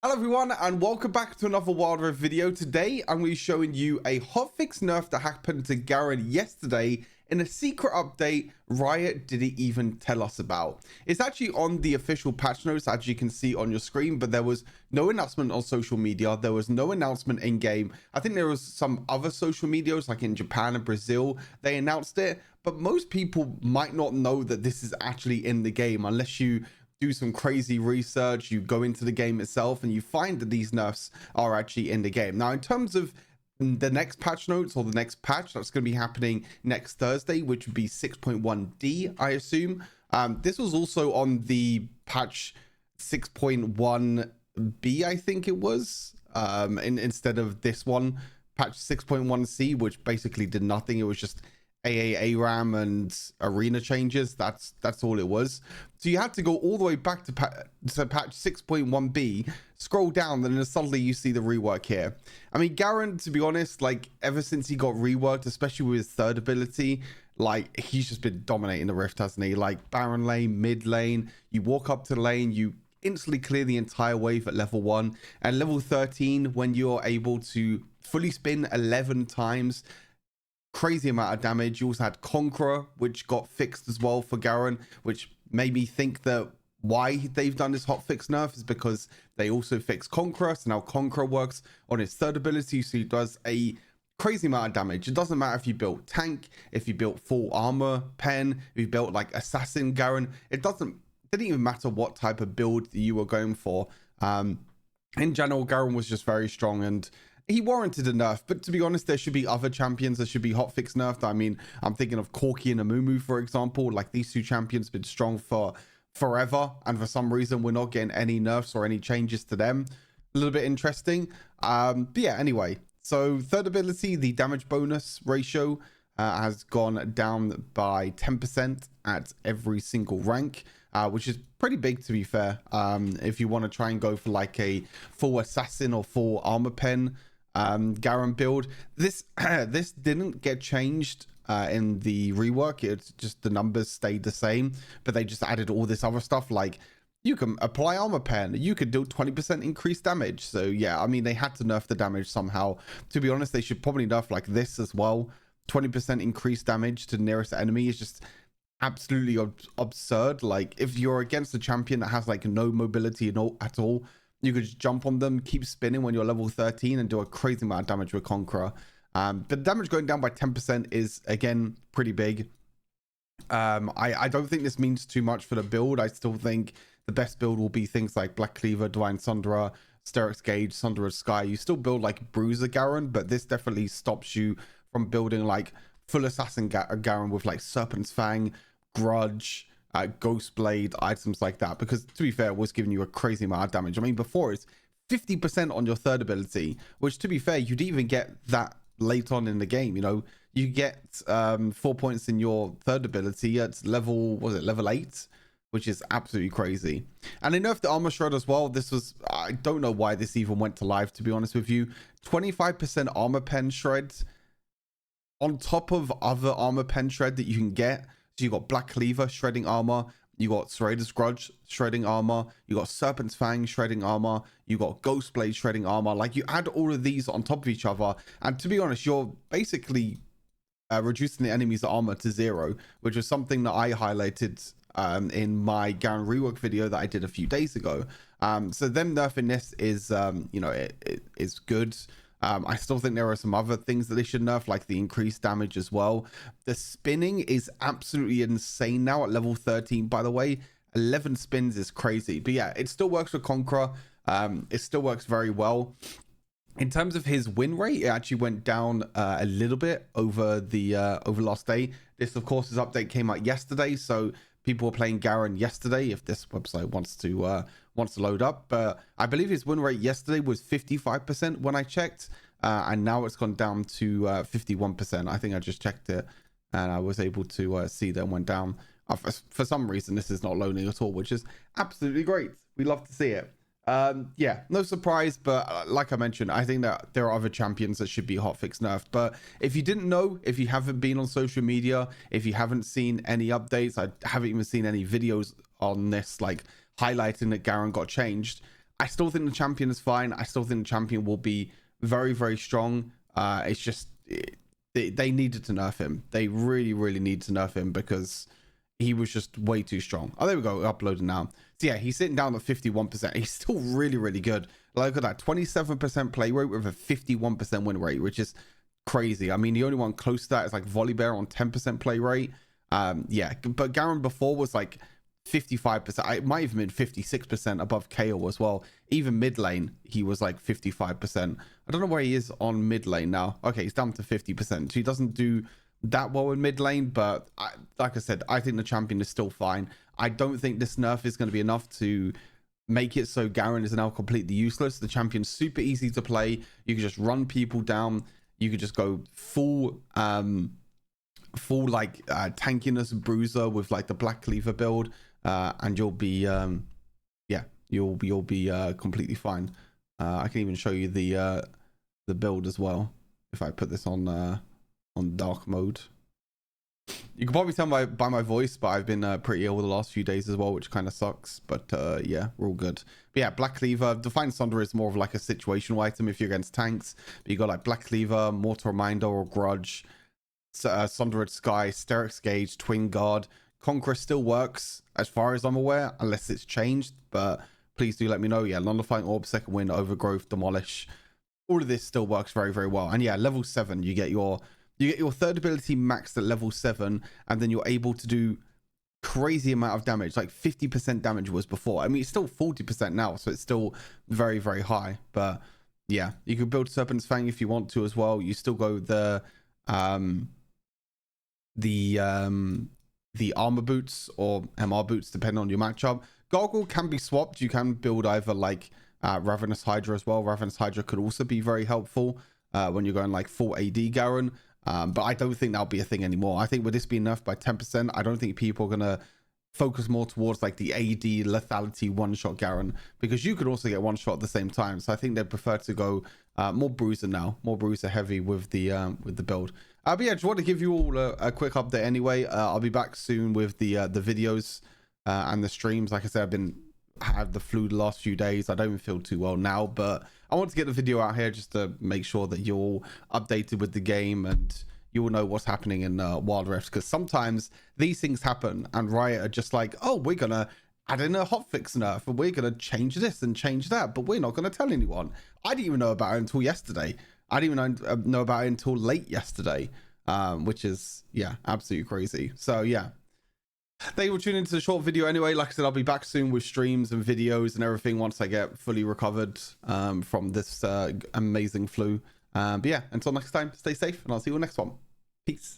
Hello everyone and welcome back to another Wild Rift video. Today I'm going to be showing you a hotfix nerf that happened to Garen yesterday in a secret update Riot didn't even tell us about. It's actually on the official patch notes, as you can see on your screen, but there was no announcement on social media. There was no announcement in game. I think there was some other social medias like in Japan and Brazil, they announced it, but most people might not know that this is actually in the game unless you do some crazy research, you go into the game itself and you find that these nerfs are actually in the game. Now, in terms of the next patch notes or the next patch that's going to be happening next Thursday, which would be 6.1D, I assume. This was also on the patch 6.1B, I think it was, instead of this one, patch 6.1C, which basically did nothing. It was just AAA RAM and arena changes. That's all it was. So you had to go all the way back to patch 6.1B, scroll down, and then suddenly you see the rework here. I mean, Garen, to be honest, like ever since he got reworked, especially with his third ability, like he's just been dominating the Rift, hasn't he? Like Baron lane, mid lane, you walk up to the lane, you instantly clear the entire wave at level 1, and level 13 when you're able to fully spin 11 times, crazy amount of damage. You also had Conqueror, which got fixed as well for Garen, which made me think that why they've done this hotfix nerf is because they also fixed Conqueror. So now Conqueror works on his third ability, so he does a crazy amount of damage. It doesn't matter if you built tank, if you built full armor pen, if you built like assassin Garen. It didn't even matter what type of build you were going for. In general, Garen was just very strong and he warranted a nerf, but to be honest, there should be other champions that should be hotfix nerfed. I mean, I'm thinking of Corki and Amumu, for example. Like these two champions have been strong for forever, and for some reason, we're not getting any nerfs or any changes to them. A little bit interesting. But yeah, anyway. So third ability, the damage bonus ratio has gone down by 10% at every single rank, which is pretty big to be fair. If you want to try and go for like a full assassin or full armor pen Garen build, this didn't get changed in the rework. It's just the numbers stayed the same, but they just added all this other stuff like you can apply armor pen, you could do 20% increased damage. So yeah, I mean, they had to nerf the damage somehow. To be honest, they should probably nerf like this as well. 20% increased damage to the nearest enemy is just absolutely absurd. Like if you're against a champion that has like no mobility at all, you could just jump on them, keep spinning when you're level 13 and do a crazy amount of damage with Conqueror. But damage going down by 10% is, again, pretty big. I don't think this means too much for the build. I still think the best build will be things like Black Cleaver, Divine Sunderer, Sterix Gauge, Sunderer Sky. You still build like Bruiser Garen, but this definitely stops you from building like full Assassin Garen with like Serpent's Fang, Grudge, Ghost Blade, items like that, because to be fair, it was giving you a crazy amount of damage. I mean, before it's 50% on your third ability, which to be fair, you'd even get that late on in the game. You know, you get 4 points in your third ability at level, was it level 8, which is absolutely crazy. And they nerfed the armor shred as well. This was, I don't know why this even went to live, to be honest with you. 25% armor pen shred on top of other armor pen shred that you can get. So you got Black Cleaver shredding armor, you got Serrator's Grudge shredding armor, you got Serpent's Fang shredding armor, you got Ghost Blade shredding armor. Like you add all of these on top of each other, and to be honest, you're basically reducing the enemy's armor to 0, which was something that I highlighted in my Garen rework video that I did a few days ago. So them nerfing this is, you know, it is good. I still think there are some other things that they should nerf, like the increased damage as well. The spinning is absolutely insane now at level 13, by the way. 11 spins is crazy. But yeah, it still works with Conqueror. It still works very well. In terms of his win rate, it actually went down a little bit over the last day. This, of course, his update came out yesterday, so people were playing Garen yesterday, if this website wants to load up. But I believe his win rate yesterday was 55% when I checked, and now it's gone down to 51%. I think I just checked it and I was able to see that it went down. For some reason, this is not loading at all, which is absolutely great. We love to see it. Yeah, no surprise, but like I mentioned, I think that there are other champions that should be hotfix nerfed. But if you didn't know, if you haven't been on social media, if you haven't seen any updates, I haven't even seen any videos on this like highlighting that Garen got changed, I still think the champion is fine. I still think the champion will be very, very strong. It's just they needed to nerf him. They really, really need to nerf him because he was just way too strong. Oh, there we go. Uploading now. So yeah, he's sitting down at 51%. He's still really, really good. Look at that, 27% play rate with a 51% win rate, which is crazy. I mean, the only one close to that is like Volley Bear on 10% play rate. Yeah, but Garen before was like 55%. It might even been 56% above KO as well. Even mid lane, he was like 55%. I don't know where he is on mid lane now. Okay, he's down to 50%. So he doesn't do that well in mid lane, but like I said, I think the champion is still fine. I don't think this nerf is going to be enough to make it so Garen is now completely useless. The champion's super easy to play. You can just run people down. You could just go full like tankiness bruiser with like the Black Cleaver build, and you'll be yeah, you'll be completely fine. I can even show you the build as well if I put this on dark mode. You can probably tell by my voice, but I've been pretty ill the last few days as well, which kind of sucks. But yeah, we're all good. But yeah, Black Cleaver, Defiant Sunder is more of like a situational item if you're against tanks. But you got like Black Cleaver, Mortal Reminder or Grudge, Sundered Sky, Sterix Gauge, Twin Guard. Conqueror still works as far as I'm aware, unless it's changed. But please do let me know. Yeah, Nullifying Orb, Second Wind, Overgrowth, Demolish. All of this still works very, very well. And yeah, level 7, you get your third ability maxed at level 7, and then you're able to do crazy amount of damage, like 50% damage was before. I mean, it's still 40% now, so it's still very, very high. But yeah, you could build Serpent's Fang if you want to as well. You still go the armor boots or MR boots, depending on your matchup. Goggle can be swapped. You can build either like Ravenous Hydra as well. Ravenous Hydra could also be very helpful when you're going like full AD Garen. But I don't think that'll be a thing anymore. I think with this being nerfed by 10%, I don't think people are going to focus more towards like the AD lethality one-shot Garen, because you could also get one shot at the same time. So I think they prefer to go more bruiser now, more bruiser heavy with the build. But yeah, just want to give you all a quick update anyway. I'll be back soon with the videos and the streams. Like I said, had the flu the last few days. I don't even feel too well now, but I want to get the video out here just to make sure that you're all updated with the game and you will know what's happening in Wild Rifts, because sometimes these things happen and Riot are just like, oh, we're gonna add in a hotfix nerf and we're gonna change this and change that, but we're not gonna tell anyone. I didn't even know about it until yesterday. I didn't even know about it until late yesterday, which is, yeah, absolutely crazy. So yeah, thank you for tuning into the short video anyway. Like I said, I'll be back soon with streams and videos and everything once I get fully recovered from this amazing flu. But yeah, until next time, stay safe and I'll see you on the next one. Peace.